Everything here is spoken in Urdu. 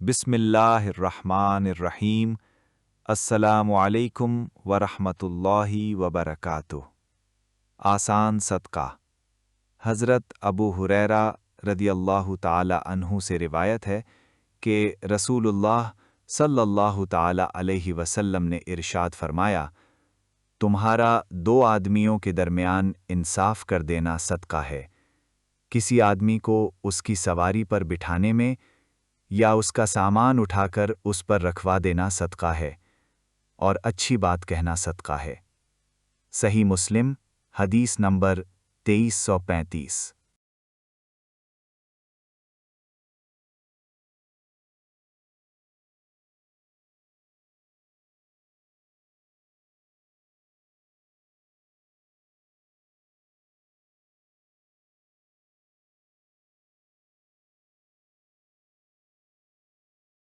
بسم اللہ الرحمن الرحیم۔ السلام علیکم ورحمۃ اللہ وبرکاتہ۔ آسان صدقہ۔ حضرت ابو ہریرہ رضی اللہ تعالی عنہ سے روایت ہے کہ رسول اللہ صلی اللہ تعالی علیہ وسلم نے ارشاد فرمایا، تمہارا دو آدمیوں کے درمیان انصاف کر دینا صدقہ ہے۔ کسی آدمی کو اس کی سواری پر بٹھانے میں یا اس کا سامان اٹھا کر اس پر رکھوا دینا صدقہ ہے، اور اچھی بات کہنا صدقہ ہے۔ صحیح مسلم، حدیث نمبر 2335۔